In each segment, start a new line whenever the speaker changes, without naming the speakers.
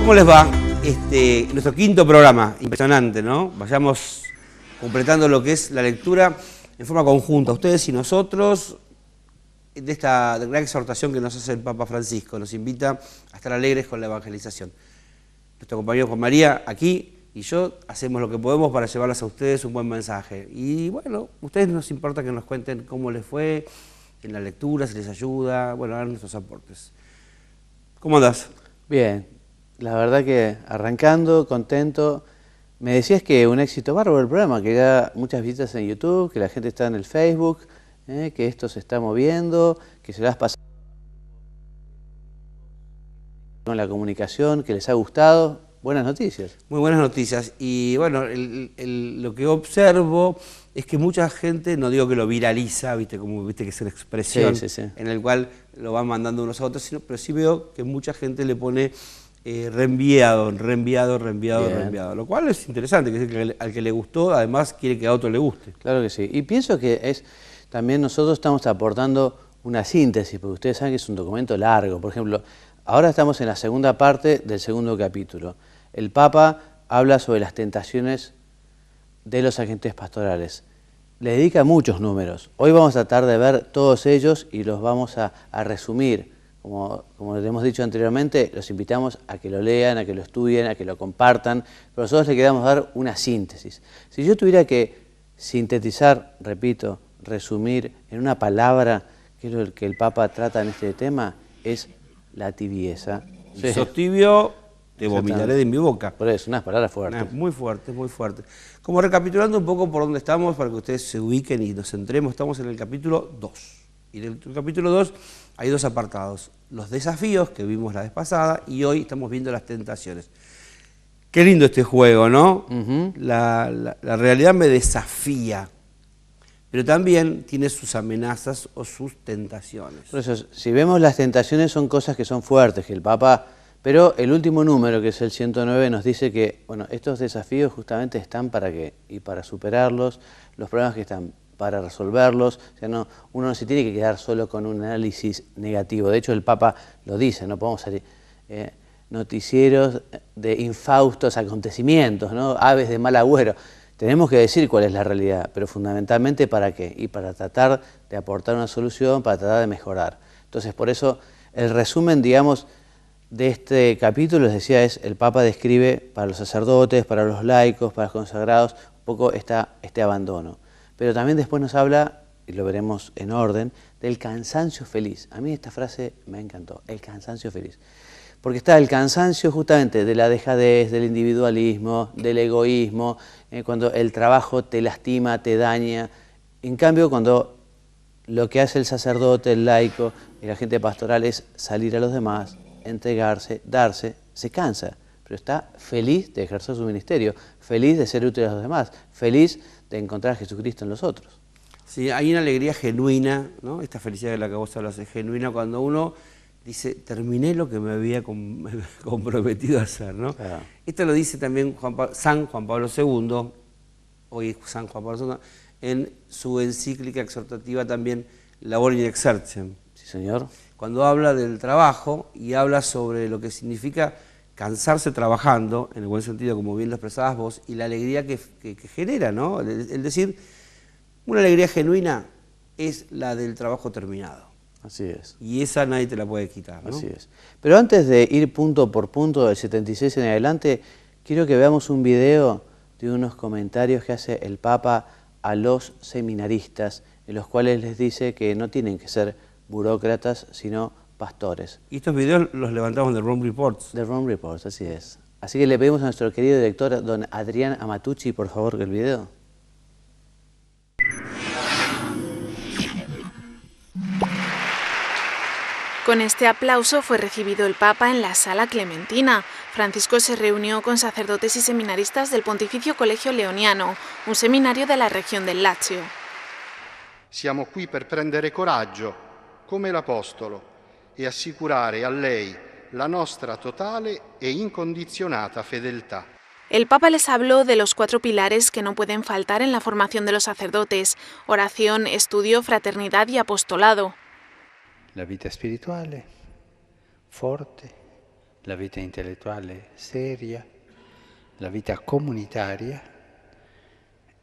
¿Cómo les va? Nuestro quinto programa, impresionante, ¿no? Vayamos completando lo que es la lectura en forma conjunta, ustedes y nosotros, de esta gran exhortación que nos hace el Papa Francisco, nos invita a estar alegres con la evangelización. Nuestro compañero Juan María, aquí, y yo hacemos lo que podemos para llevarles a ustedes un buen mensaje. Y bueno, a ustedes nos importa que nos cuenten cómo les fue en la lectura, si les ayuda, bueno, hagan nuestros aportes. ¿Cómo andás?
Bien, la verdad que arrancando, contento. Me decías que un éxito bárbaro el programa, que ya muchas visitas en YouTube, que la gente está en el Facebook, que esto se está moviendo, que se las pasado con la comunicación, que les ha gustado. Buenas noticias.
Muy buenas noticias. Y bueno, lo que observo es que mucha gente, no digo que lo viraliza, viste, como viste que es una expresión
Sí.
en el cual lo van mandando unos a otros, pero sí veo que mucha gente le pone reenviado, lo cual es interesante, que al que le gustó, además quiere que a otro le guste.
Claro que sí. Y pienso que también nosotros estamos aportando una síntesis, porque ustedes saben que es un documento largo. Por ejemplo, ahora estamos en la segunda parte del segundo capítulo. El Papa habla sobre las tentaciones de los agentes pastorales. Le dedica muchos números. Hoy vamos a tratar de ver todos ellos y los vamos a resumir. Como les hemos dicho anteriormente, los invitamos a que lo lean, a que lo estudien, a que lo compartan, pero nosotros le queremos dar una síntesis. Si yo tuviera que sintetizar, repito, resumir en una palabra, que es lo que el Papa trata en este tema, es la tibieza.
Si sos tibio, te vomitaré de mi boca.
Por eso, unas palabras fuertes.
Muy fuerte, muy fuerte. Como recapitulando un poco por dónde estamos, para que ustedes se ubiquen y nos centremos, estamos en el capítulo 2. Y en el capítulo 2 hay dos apartados. Los desafíos, que vimos la vez pasada, y hoy estamos viendo las tentaciones. Qué lindo este juego, ¿no? La realidad me desafía, pero también tiene sus amenazas o sus tentaciones.
Por eso, si vemos las tentaciones son cosas que son fuertes, que el Papa... Pero el último número, que es el 109, nos dice que bueno, estos desafíos justamente están para qué, y para superarlos, los problemas que están para resolverlos. O sea, uno no se tiene que quedar solo con un análisis negativo. De hecho, el Papa lo dice, no podemos ser noticieros de infaustos acontecimientos, ¿no? Aves de mal agüero. Tenemos que decir cuál es la realidad, pero fundamentalmente para qué, y para tratar de aportar una solución, para tratar de mejorar. Entonces, por eso, el resumen, digamos, de este capítulo, les decía, el Papa describe para los sacerdotes, para los laicos, para los consagrados, un poco este abandono. Pero también después nos habla, y lo veremos en orden, del cansancio feliz. A mí esta frase me encantó, el cansancio feliz. Porque está el cansancio justamente de la dejadez, del individualismo, del egoísmo, cuando el trabajo te lastima, te daña. En cambio, cuando lo que hace el sacerdote, el laico y la gente pastoral es salir a los demás, entregarse, darse, se cansa, pero está feliz de ejercer su ministerio, feliz de ser útil a los demás, feliz de encontrar a Jesucristo en los otros.
Sí, hay una alegría genuina, ¿no? Esta felicidad de la que vos hablas es genuina cuando uno dice, terminé lo que me había comprometido a hacer, ¿no? Claro. Esto lo dice también San Juan Pablo II, hoy San Juan Pablo II, en su encíclica exhortativa también, Labor in Exercitiam.
Sí, señor.
Cuando habla del trabajo y habla sobre lo que significa cansarse trabajando, en el buen sentido, como bien lo expresabas vos, y la alegría que genera, ¿no? El decir, una alegría genuina es la del trabajo terminado.
Así es.
Y esa nadie te la puede quitar, ¿no?
Así es. Pero antes de ir punto por punto del 76 en adelante, quiero que veamos un video de unos comentarios que hace el Papa a los seminaristas, en los cuales les dice que no tienen que ser burócratas, sino pastores.
Y estos videos los levantamos de Rome Reports.
De Rome Reports, así es. Así que le pedimos a nuestro querido director, don Adrián Amatucci, por favor, que el video.
Con este aplauso fue recibido el Papa en la Sala Clementina. Francisco se reunió con sacerdotes y seminaristas del Pontificio Colegio Leoniano, un seminario de la región del Lazio.
Siamo qui per prendere coraggio, come l'Apostolo, e assicurare a lei la nostra totale e incondizionata fedeltà.
El Papa les habló de los 4 pilares que no pueden faltar en la formación de los sacerdotes: oración, estudio, fraternidad y apostolado.
La vita spirituale, forte, la vita intellettuale seria, la vita comunitaria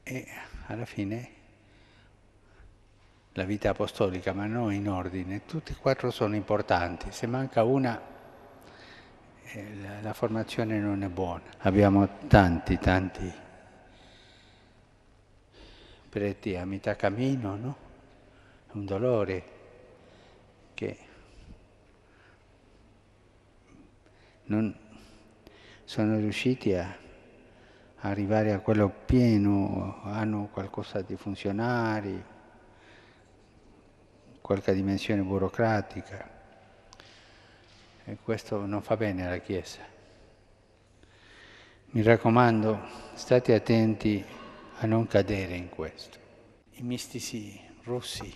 e alla fine la vita apostolica, ma non in ordine. Tutti e quattro sono importanti, se manca una la formazione non è buona. Abbiamo tanti preti a metà cammino, no? Un dolore che non sono riusciti a arrivare a quello pieno, hanno qualcosa di funzionari, qualche dimensione burocratica, e questo non fa bene alla Chiesa. Mi raccomando, state attenti a non cadere in questo. I mistici russi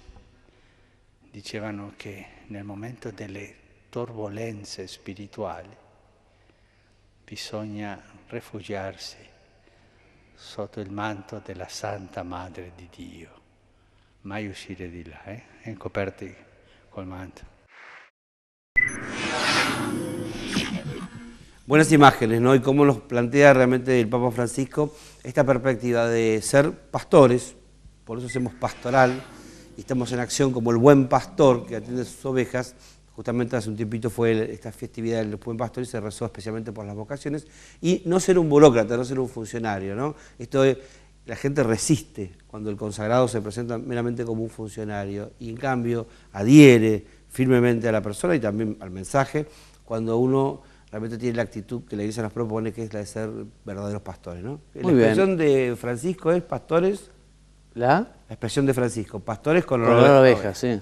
dicevano che nel momento delle turbolenze spirituali bisogna rifugiarsi sotto il manto della Santa Madre di Dio, mai uscire di là, e coperti col manto.
Buenas imágenes, ¿no? Y cómo nos plantea realmente el Papa Francisco esta perspectiva de ser pastores, por eso hacemos pastoral y estamos en acción como el buen pastor que atiende a sus ovejas. Justamente hace un tiempito fue esta festividad del buen pastor y se rezó especialmente por las vocaciones. Y no ser un burócrata, no ser un funcionario, ¿no? Esto es, la gente resiste cuando el consagrado se presenta meramente como un funcionario y en cambio adhiere firmemente a la persona y también al mensaje cuando uno realmente tiene la actitud que la Iglesia nos propone, que es la de ser verdaderos pastores, ¿no? La expresión de Francisco es pastores. La expresión de Francisco, pastores con olor a ovejas,
sí.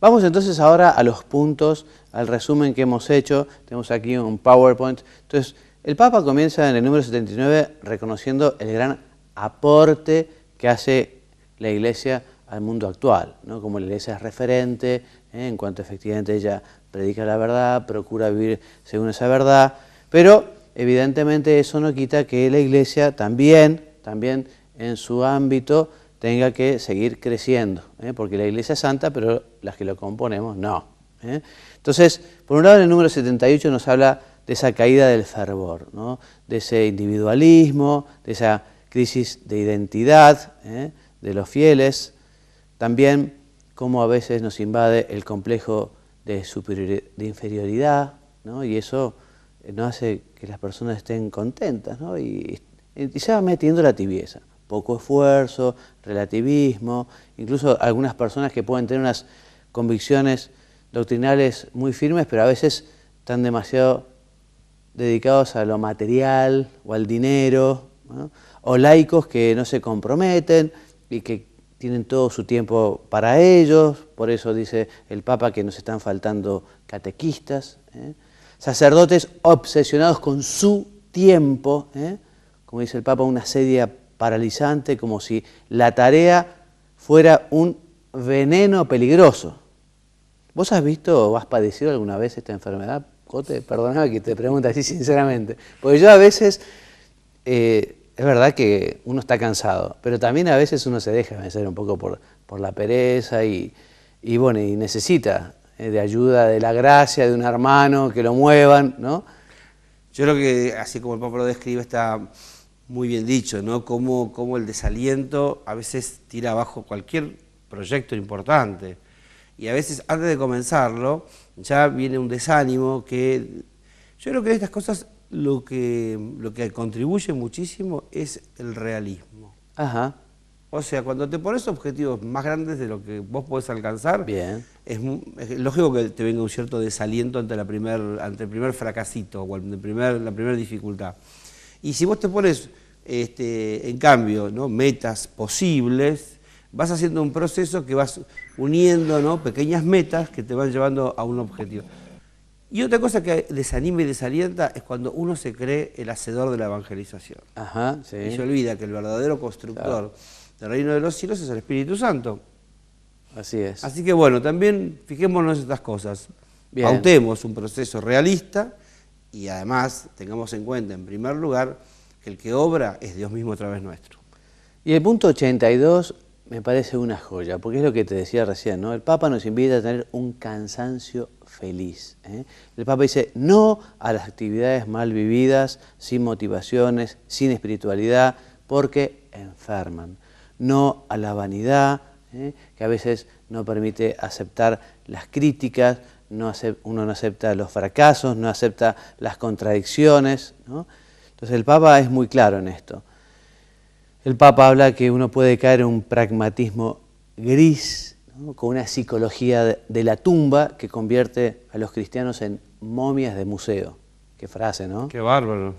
Vamos entonces ahora a los puntos, al resumen que hemos hecho. Tenemos aquí un PowerPoint. Entonces, el Papa comienza en el número 79 reconociendo el gran aporte que hace la Iglesia al mundo actual, ¿no? Como la Iglesia es referente, en cuanto efectivamente ella predica la verdad, procura vivir según esa verdad, pero evidentemente eso no quita que la Iglesia también en su ámbito tenga que seguir creciendo, porque la Iglesia es santa, pero las que lo componemos no. Entonces, por un lado en el número 78 nos habla de esa caída del fervor, ¿no? De ese individualismo, de esa crisis de identidad de los fieles, también cómo a veces nos invade el complejo de inferioridad, ¿no? Y eso no hace que las personas estén contentas, ¿no? Y se va metiendo la tibieza. Poco esfuerzo, relativismo, incluso algunas personas que pueden tener unas convicciones doctrinales muy firmes, pero a veces están demasiado dedicados a lo material o al dinero, ¿no? O laicos que no se comprometen y que tienen todo su tiempo para ellos, por eso dice el Papa que nos están faltando catequistas, sacerdotes obsesionados con su tiempo, como dice el Papa, una sedia paralizante, como si la tarea fuera un veneno peligroso. ¿Vos has visto o has padecido alguna vez esta enfermedad, Cote? Perdóname que te pregunte así sinceramente, porque yo a veces, es verdad que uno está cansado, pero también a veces uno se deja vencer un poco por la pereza y bueno, y necesita de ayuda, de la gracia de un hermano, que lo muevan, ¿no?
Yo creo que, así como el Papa lo describe, está muy bien dicho, ¿no? Cómo el desaliento a veces tira abajo cualquier proyecto importante. Y a veces, antes de comenzarlo, ya viene un desánimo que... Yo creo que de estas cosas lo que contribuye muchísimo es el realismo.
Ajá.
O sea, cuando te pones objetivos más grandes de lo que vos podés alcanzar,
bien,
es lógico que te venga un cierto desaliento ante el primer fracasito o la primera dificultad. Y si vos te pones, en cambio, ¿no?, metas posibles, vas haciendo un proceso que vas uniendo, ¿no?, pequeñas metas que te van llevando a un objetivo. Y otra cosa que desanima y desalienta es cuando uno se cree el hacedor de la evangelización.
Ajá, sí.
Y se olvida que el verdadero constructor del reino de los cielos es el Espíritu Santo.
Así es.
Así que bueno, también fijémonos en estas cosas. Bien. Pautemos un proceso realista y además tengamos en cuenta, en primer lugar, que el que obra es Dios mismo a través nuestro.
Y el punto 82 me parece una joya, porque es lo que te decía recién, ¿no? El Papa nos invita a tener un cansancio feliz, ¿eh? El Papa dice no a las actividades mal vividas, sin motivaciones, sin espiritualidad, porque enferman. No a la vanidad, que a veces no permite aceptar las críticas, uno no acepta los fracasos, no acepta las contradicciones, ¿no? Entonces el Papa es muy claro en esto. El Papa habla que uno puede caer en un pragmatismo gris, ¿no? Con una psicología de la tumba que convierte a los cristianos en momias de museo. Qué frase, ¿no?
Qué bárbaro.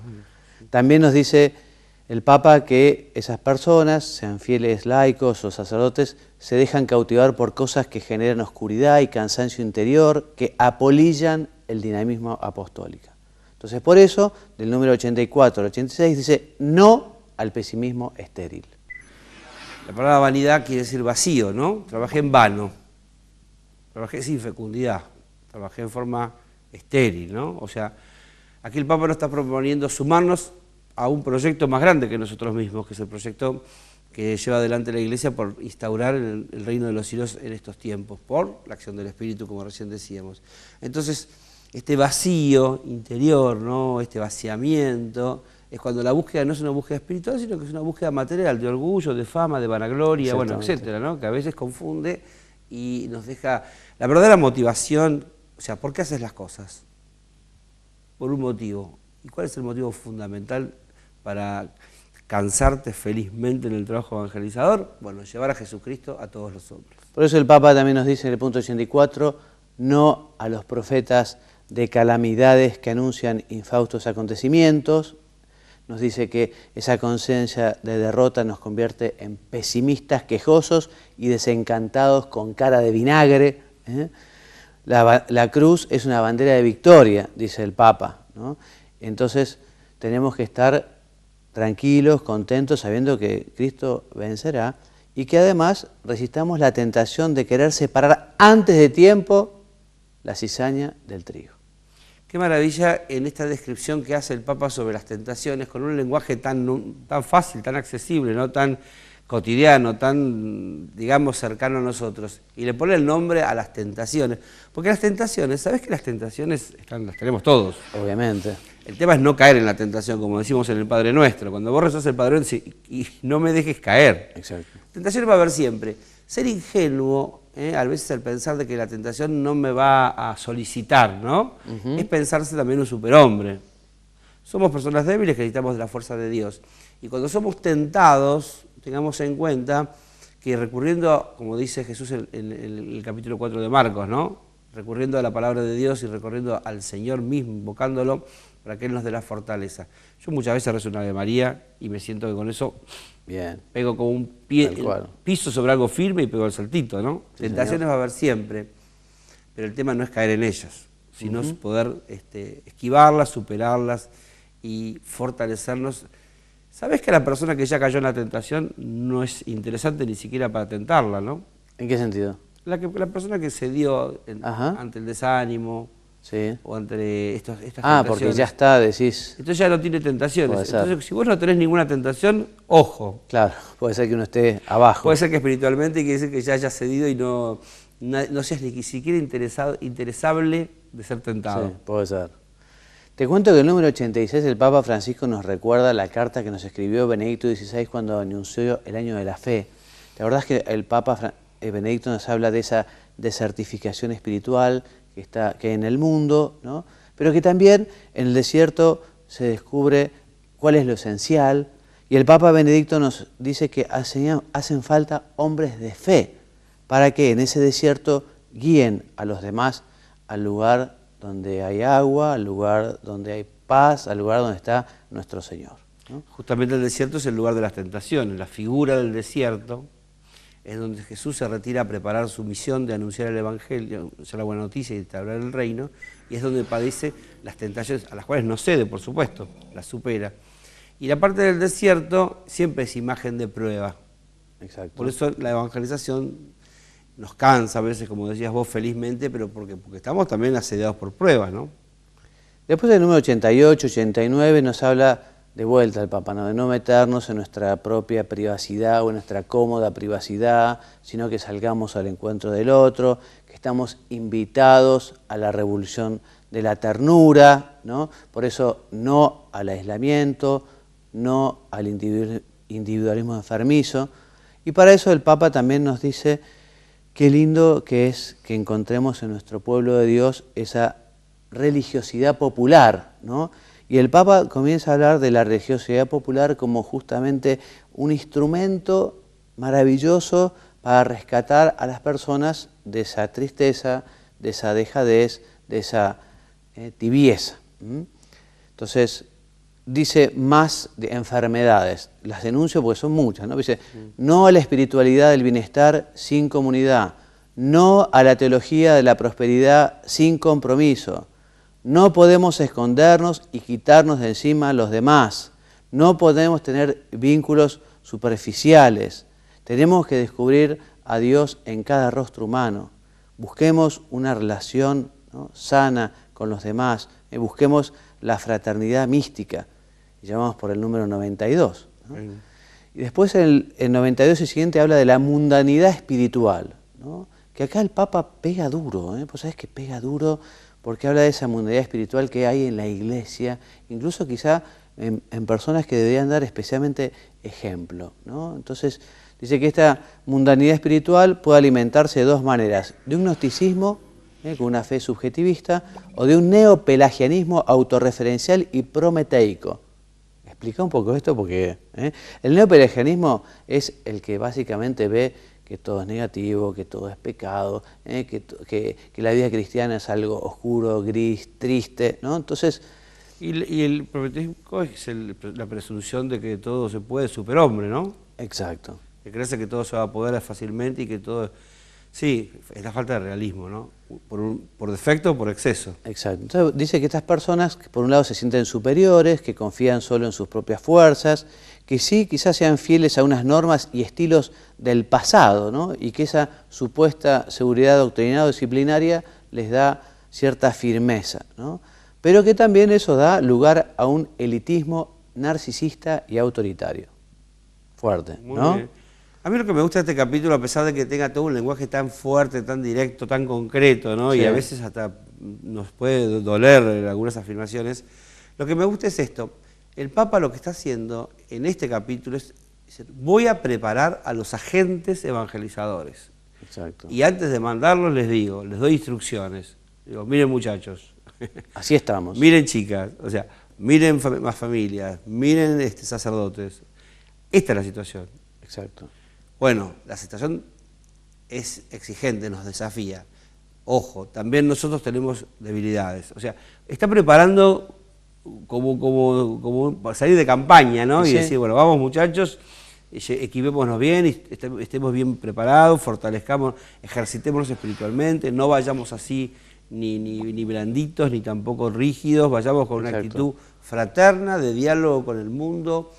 También nos dice el Papa que esas personas, sean fieles laicos o sacerdotes, se dejan cautivar por cosas que generan oscuridad y cansancio interior, que apolillan el dinamismo apostólico. Entonces, por eso, del número 84 al 86 dice no al pesimismo estéril.
La palabra vanidad quiere decir vacío, ¿no? Trabajé en vano, trabajé sin fecundidad, trabajé en forma estéril, ¿no? O sea, aquí el Papa nos está proponiendo sumarnos a un proyecto más grande que nosotros mismos, que es el proyecto que lleva adelante la Iglesia por instaurar el reino de los cielos en estos tiempos, por la acción del Espíritu, como recién decíamos. Entonces, este vacío interior, ¿no? Este vaciamiento, es cuando la búsqueda no es una búsqueda espiritual, sino que es una búsqueda material, de orgullo, de fama, de vanagloria, bueno, etcétera, ¿no? Que a veces confunde y nos deja la verdadera motivación. O sea, ¿por qué haces las cosas? Por un motivo. ¿Y cuál es el motivo fundamental para cansarte felizmente en el trabajo evangelizador? Bueno, llevar a Jesucristo a todos los hombres.
Por eso el Papa también nos dice en el punto 84, no a los profetas de calamidades que anuncian infaustos acontecimientos. Nos dice que esa conciencia de derrota nos convierte en pesimistas, quejosos y desencantados con cara de vinagre, ¿eh? La cruz es una bandera de victoria, dice el Papa, ¿no? Entonces tenemos que estar tranquilos, contentos, sabiendo que Cristo vencerá y que además resistamos la tentación de querer separar antes de tiempo la cizaña del trigo.
Qué maravilla en esta descripción que hace el Papa sobre las tentaciones, con un lenguaje tan fácil, tan accesible, ¿no? Tan cotidiano, tan, digamos, cercano a nosotros. Y le pone el nombre a las tentaciones. Porque las tentaciones, ¿sabés que las tentaciones las tenemos todos?
Obviamente.
El tema es no caer en la tentación, como decimos en el Padre Nuestro. Cuando vos rezás el Padre Nuestro y no me dejes caer.
Exacto.
Tentaciones va a haber siempre. Ser ingenuo, a veces el pensar de que la tentación no me va a solicitar, ¿no? Es pensarse también un superhombre. Somos personas débiles que necesitamos de la fuerza de Dios. Y cuando somos tentados, tengamos en cuenta que recurriendo, como dice Jesús en el capítulo 4 de Marcos, ¿no? Recurriendo a la palabra de Dios y recurriendo al Señor mismo, invocándolo para que Él nos dé la fortaleza. Yo muchas veces rezo una Ave María y me siento que con eso pego como un piso sobre algo firme y pego el saltito, ¿no? Sí, tentaciones señor. Va a haber siempre, pero el tema no es caer en ellas, sino poder esquivarlas, superarlas y fortalecernos. ¿Sabés que la persona que ya cayó en la tentación no es interesante ni siquiera para tentarla, ¿no?
¿En qué sentido?
La persona que cedió ante el desánimo,
sí.
O ante estas tentaciones.
Porque ya está, decís.
Entonces ya no tiene tentaciones. Entonces, si vos no tenés ninguna tentación, ojo.
Claro, puede ser que uno esté abajo.
Puede ser que espiritualmente quiere decir que ya hayas cedido y no seas ni siquiera interesable de ser tentado.
Sí, puede ser. Te cuento que el número 86 el Papa Francisco nos recuerda la carta que nos escribió Benedicto XVI cuando anunció el año de la fe. ¿Te acordás que el Papa Benedicto nos habla de esa desertificación espiritual que hay en el mundo, ¿no? Pero que también en el desierto se descubre cuál es lo esencial? Y el Papa Benedicto nos dice que hacen falta hombres de fe para que en ese desierto guíen a los demás al lugar donde hay agua, al lugar donde hay paz, al lugar donde está nuestro Señor, ¿no?
Justamente el desierto es el lugar de las tentaciones. La figura del desierto es donde Jesús se retira a preparar su misión de anunciar el Evangelio, anunciar la buena noticia y instaurar el reino, y es donde padece las tentaciones, a las cuales no cede, por supuesto, las supera. Y la parte del desierto siempre es imagen de prueba.
Exacto.
Por eso la evangelización nos cansa a veces, como decías vos, felizmente, pero porque estamos también asediados por pruebas, ¿no?
Después del número 88, 89 nos habla de vuelta al Papa, ¿no? De no meternos en nuestra propia privacidad o en nuestra cómoda privacidad, sino que salgamos al encuentro del otro, que estamos invitados a la revolución de la ternura, ¿no? Por eso no al aislamiento, no al individualismo enfermizo. Y para eso el Papa también nos dice qué lindo que es que encontremos en nuestro pueblo de Dios esa religiosidad popular, ¿no? Y el Papa comienza a hablar de la religiosidad popular como justamente un instrumento maravilloso para rescatar a las personas de esa tristeza, de esa dejadez, de esa tibieza. Entonces, dice más de enfermedades, las denuncio porque son muchas, ¿no? Dice, no a la espiritualidad del bienestar sin comunidad, no a la teología de la prosperidad sin compromiso. No podemos escondernos y quitarnos de encima a los demás. No podemos tener vínculos superficiales. Tenemos que descubrir a Dios en cada rostro humano. Busquemos una relación, ¿no?, sana con los demás. Busquemos la fraternidad mística. Y llamamos por el número 92. ¿No? Y después el 92 y siguiente habla de la mundanidad espiritual, ¿no? Que acá el Papa pega duro, pues sabes que pega duro porque habla de esa mundanidad espiritual que hay en la Iglesia, incluso quizá en personas que deberían dar especialmente ejemplo, ¿no? Entonces dice que esta mundanidad espiritual puede alimentarse de dos maneras, de un gnosticismo, con una fe subjetivista, o de un neopelagianismo autorreferencial y prometeico. Explica un poco esto porque el neopelagianismo es el que básicamente ve que todo es negativo, que todo es pecado, que la vida cristiana es algo oscuro, gris, triste, ¿no? Entonces,
y el prometeísmo es la presunción de que todo se puede, superhombre, ¿no?
Exacto.
Que cree que todo se va a poder fácilmente y que todo... Sí, es la falta de realismo, ¿no? Por defecto o por exceso.
Exacto. Entonces dice que estas personas, que por un lado se sienten superiores, que confían solo en sus propias fuerzas, que sí, quizás sean fieles a unas normas y estilos del pasado, ¿no? Y que esa supuesta seguridad doctrinal o disciplinaria les da cierta firmeza, ¿no? Pero que también eso da lugar a un elitismo narcisista y autoritario. Fuerte,
Muy
¿no?
bien. A mí lo que me gusta de este capítulo, a pesar de que tenga todo un lenguaje tan fuerte, tan directo, tan concreto, ¿no? Sí. Y a veces hasta nos puede doler algunas afirmaciones, lo que me gusta es esto. El Papa lo que está haciendo en este capítulo es decir, voy a preparar a los agentes evangelizadores.
Exacto.
Y antes de mandarlos les digo, les doy instrucciones. Digo, miren muchachos.
Así estamos.
Miren chicas, o sea, miren más familias, miren sacerdotes. Esta es la situación.
Exacto.
Bueno, la situación es exigente, nos desafía. Ojo, también nosotros tenemos debilidades. O sea, está preparando como salir de campaña, ¿no? Sí. Y decir, bueno, vamos muchachos, equipémonos bien, estemos bien preparados, fortalezcamos, ejercitémonos espiritualmente, no vayamos así ni blanditos, ni tampoco rígidos, vayamos con una actitud fraterna, de diálogo con el mundo,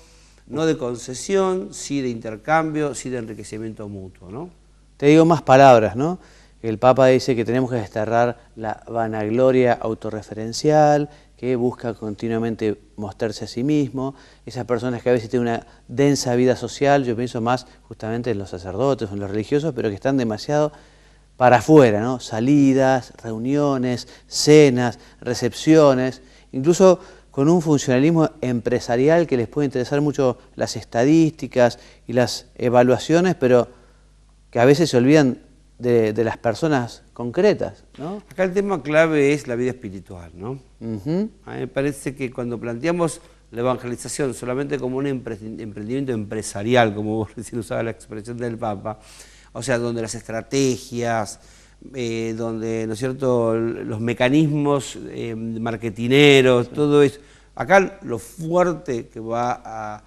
no de concesión, sí de intercambio, sí de enriquecimiento mutuo, ¿no?
Te digo más palabras, ¿no? El Papa dice que tenemos que desterrar la vanagloria autorreferencial, que busca continuamente mostrarse a sí mismo, esas personas que a veces tienen una densa vida social, yo pienso más justamente en los sacerdotes o en los religiosos, pero que están demasiado para afuera, ¿no? Salidas, reuniones, cenas, recepciones, incluso con un funcionalismo empresarial que les puede interesar mucho las estadísticas y las evaluaciones, pero que a veces se olvidan de las personas concretas, ¿no?
Acá el tema clave es la vida espiritual, ¿no?
Uh-huh.
A mí me parece que cuando planteamos la evangelización solamente como un emprendimiento empresarial, como vos recién usabas la expresión del Papa, o sea, donde las estrategias, donde, ¿no es cierto?, los mecanismos marketineros, todo eso. Acá lo fuerte que va a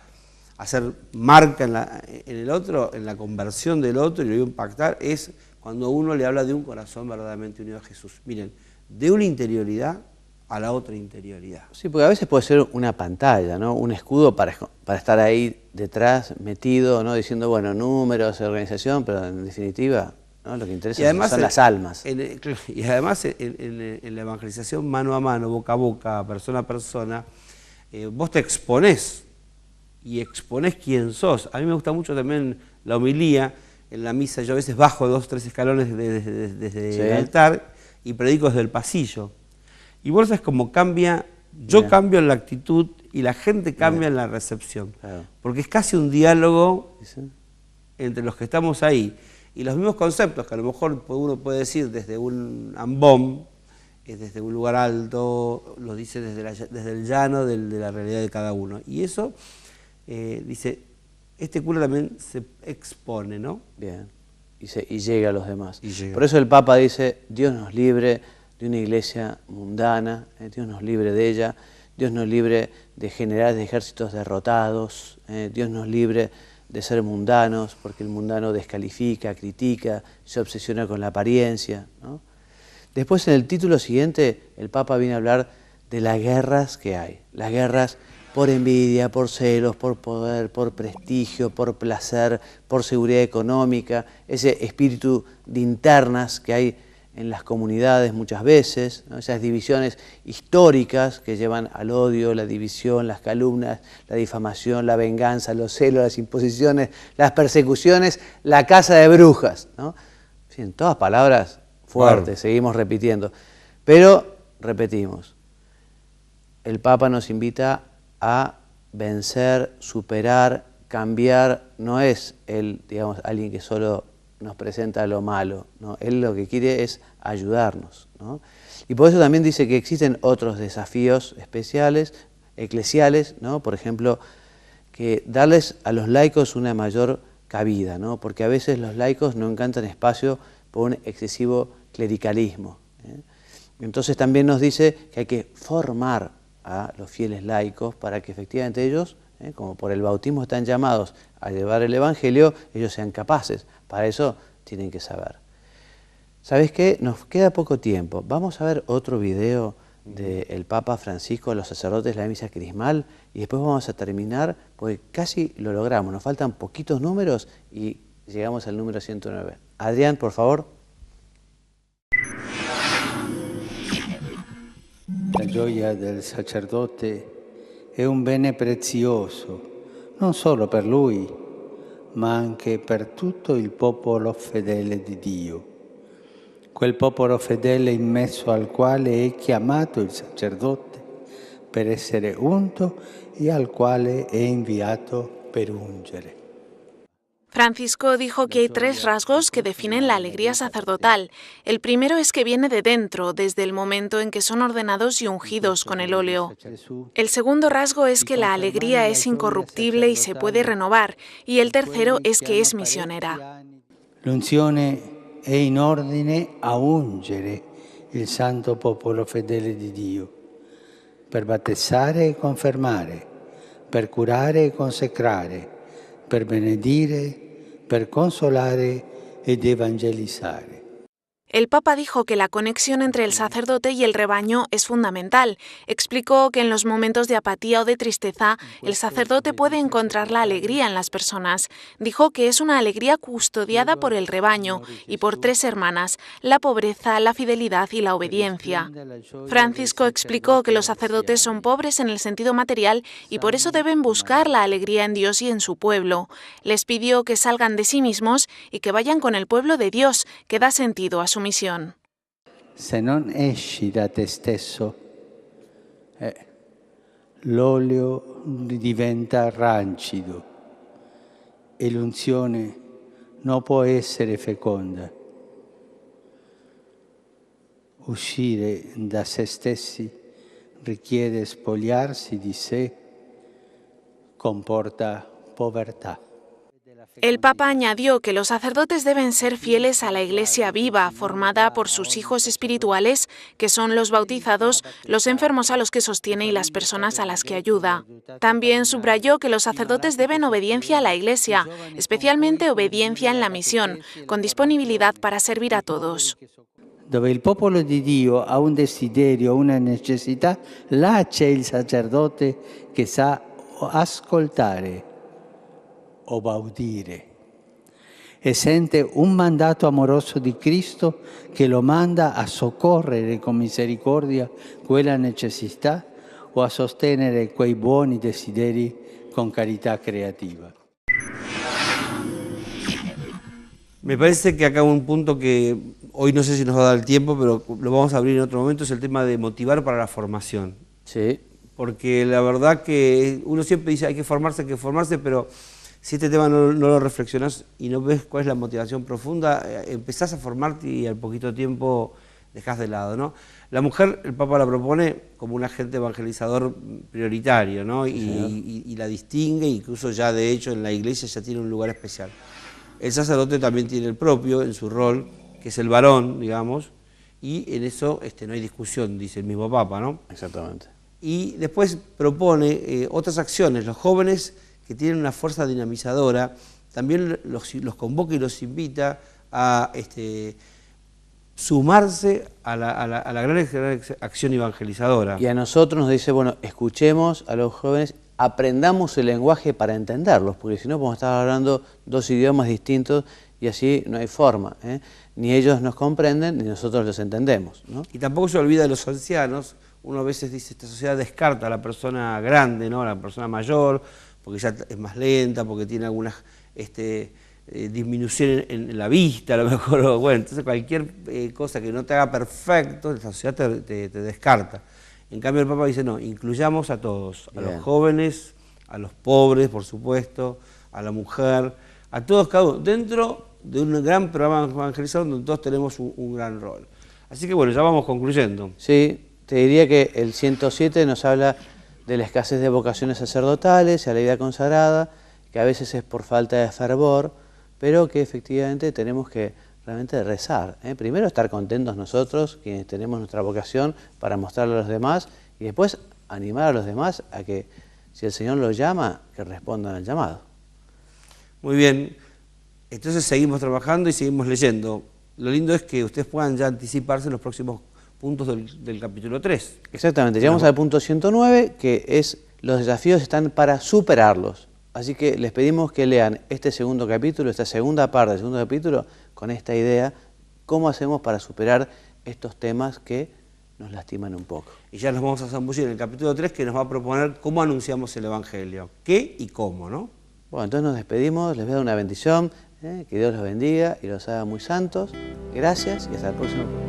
hacer marca en el otro, en la conversión del otro y lo va a impactar, es cuando uno le habla de un corazón verdaderamente unido a Jesús. Miren, de una interioridad a la otra interioridad.
Sí, porque a veces puede ser una pantalla, ¿no? Un escudo para estar ahí detrás, metido, ¿no? Diciendo, bueno, números, organización, pero en definitiva, ¿no? Lo que interesa son las almas.
Y además en la evangelización mano a mano, boca a boca, persona a persona, vos te exponés y exponés quién sos. A mí me gusta mucho también la homilía. En la misa yo a veces bajo 2 o 3 escalones desde el altar y predico desde el pasillo. Y vos sabés cómo cambia, yo cambio en la actitud y la gente cambia en la recepción. Claro. Porque es casi un diálogo entre los que estamos ahí. Y los mismos conceptos que a lo mejor uno puede decir desde un ambón, desde un lugar alto, lo dice desde el llano de la realidad de cada uno. Y eso, dice, este cura también se expone, ¿no?
Bien, y llega a los demás. Por eso el Papa dice, Dios nos libre de una iglesia mundana, Dios nos libre de ella, Dios nos libre de generales de ejércitos derrotados, Dios nos libre de ser mundanos, porque el mundano descalifica, critica, se obsesiona con la apariencia, ¿no? Después en el título siguiente el Papa viene a hablar de las guerras que hay, las guerras por envidia, por celos, por poder, por prestigio, por placer, por seguridad económica, ese espíritu de internas que hay en las comunidades muchas veces, ¿no? Esas divisiones históricas que llevan al odio, la división, las calumnias, la difamación, la venganza, los celos, las imposiciones, las persecuciones, la caza de brujas, ¿no? En todas palabras fuertes, seguimos repitiendo. Pero, repetimos, el Papa nos invita a vencer, superar, cambiar. No es él, digamos, alguien que solo nos presenta lo malo, ¿no? Él lo que quiere es ayudarnos, ¿no? Y por eso también dice que existen otros desafíos especiales, eclesiales, ¿no? Por ejemplo, que darles a los laicos una mayor cabida, ¿no? Porque a veces los laicos no encuentran espacio por un excesivo clericalismo, ¿eh? Entonces también nos dice que hay que formar a los fieles laicos para que efectivamente ellos, como por el bautismo están llamados a llevar el Evangelio, ellos sean capaces. Para eso tienen que saber. ¿Sabes qué? Nos queda poco tiempo. Vamos a ver otro video del Papa Francisco a los sacerdotes de la misa crismal y después vamos a terminar, porque casi lo logramos. Nos faltan poquitos números y llegamos al número 109. Adrián, por favor.
La gioia del sacerdote è un bene prezioso, non solo per lui, ma anche per tutto il popolo fedele di Dio. Quel popolo fedele in mezzo al quale è chiamato il sacerdote per essere unto e al quale è inviato per ungere.
Francisco dijo que hay 3 rasgos que definen la alegría sacerdotal. El primero es que viene de dentro, desde el momento en que son ordenados y ungidos con el óleo. El segundo rasgo es que la alegría es incorruptible y se puede renovar. Y el tercero es que es misionera.
L'unzione è in ordine a ungere il santo popolo fedele di Dio, per battezzare e confermare, per curare e consecrare, per benedire, per consolare ed evangelizzare.
El Papa dijo que la conexión entre el sacerdote y el rebaño es fundamental. Explicó que en los momentos de apatía o de tristeza, el sacerdote puede encontrar la alegría en las personas. Dijo que es una alegría custodiada por el rebaño y por 3 hermanas, la pobreza, la fidelidad y la obediencia. Francisco explicó que los sacerdotes son pobres en el sentido material y por eso deben buscar la alegría en Dios y en su pueblo. Les pidió que salgan de sí mismos y que vayan con el pueblo de Dios, que da sentido a su misión.
Se non esci da te stesso, l'olio diventa rancido e l'unzione non può essere feconda. Uscire da se stessi richiede spogliarsi di sé, comporta povertà.
El Papa añadió que los sacerdotes deben ser fieles a la Iglesia viva, formada por sus hijos espirituales, que son los bautizados, los enfermos a los que sostiene y las personas a las que ayuda. También subrayó que los sacerdotes deben obediencia a la Iglesia, especialmente obediencia en la misión, con disponibilidad para servir a todos.
Dove il popolo di Dio ha un desiderio, una necessità, là c'è il sacerdote che sa ascoltare, obaudire, e sente un mandato amoroso di Cristo che lo manda a soccorrere con misericordia quella necessità, o a sostenere quei buoni desideri con carità creativa.
Me parece que acá un punto que hoy no sé si nos va a dar el tiempo, pero lo vamos a abrir en otro momento, es el tema de motivar para la formación.
Sí.
Porque la verdad que uno siempre dice hay que formarse, pero si este tema no lo reflexionás y no ves cuál es la motivación profunda, empezás a formarte y al poquito tiempo dejás de lado, ¿no? La mujer, el Papa la propone como un agente evangelizador prioritario, ¿no? Y la distingue, incluso ya de hecho en la iglesia ya tiene un lugar especial. El sacerdote también tiene el propio en su rol, que es el varón, digamos, y en eso no hay discusión, dice el mismo Papa, ¿no?
Exactamente.
Y después propone otras acciones. Los jóvenes que tienen una fuerza dinamizadora, también los convoca y los invita a sumarse a la gran acción evangelizadora.
Y a nosotros nos dice, bueno, escuchemos a los jóvenes, aprendamos el lenguaje para entenderlos, porque si no podemos estar hablando dos idiomas distintos y así no hay forma, ¿eh? Ni ellos nos comprenden, ni nosotros los entendemos, ¿no?
Y tampoco se olvida de los ancianos. Uno a veces dice, esta sociedad descarta a la persona grande, ¿no? A la persona mayor, porque ya es más lenta, porque tiene algunas disminución en la vista, a lo mejor, bueno, entonces cualquier cosa que no te haga perfecto, la sociedad te descarta. En cambio el Papa dice, no, incluyamos a todos, a los jóvenes, a los pobres, por supuesto, a la mujer, a todos, cada uno, dentro de un gran programa evangelizador donde todos tenemos un gran rol. Así que bueno, ya vamos concluyendo.
Sí. Te diría que el 107 nos habla de la escasez de vocaciones sacerdotales y a la vida consagrada, que a veces es por falta de fervor, pero que efectivamente tenemos que realmente rezar, ¿eh? Primero estar contentos nosotros, quienes tenemos nuestra vocación, para mostrarle a los demás, y después animar a los demás a que, si el Señor los llama, que respondan al llamado.
Muy bien, entonces seguimos trabajando y seguimos leyendo. Lo lindo es que ustedes puedan ya anticiparse en los próximos puntos del capítulo 3.
Exactamente, llegamos al punto 109, que es los desafíos están para superarlos. Así que les pedimos que lean este segundo capítulo, esta segunda parte del segundo capítulo, con esta idea, cómo hacemos para superar estos temas que nos lastiman un poco.
Y ya nos vamos a zambullir en el capítulo 3, que nos va a proponer cómo anunciamos el Evangelio, qué y cómo, ¿no?
Bueno, entonces nos despedimos, les voy a dar una bendición, que Dios los bendiga y los haga muy santos. Gracias y hasta el próximo programa.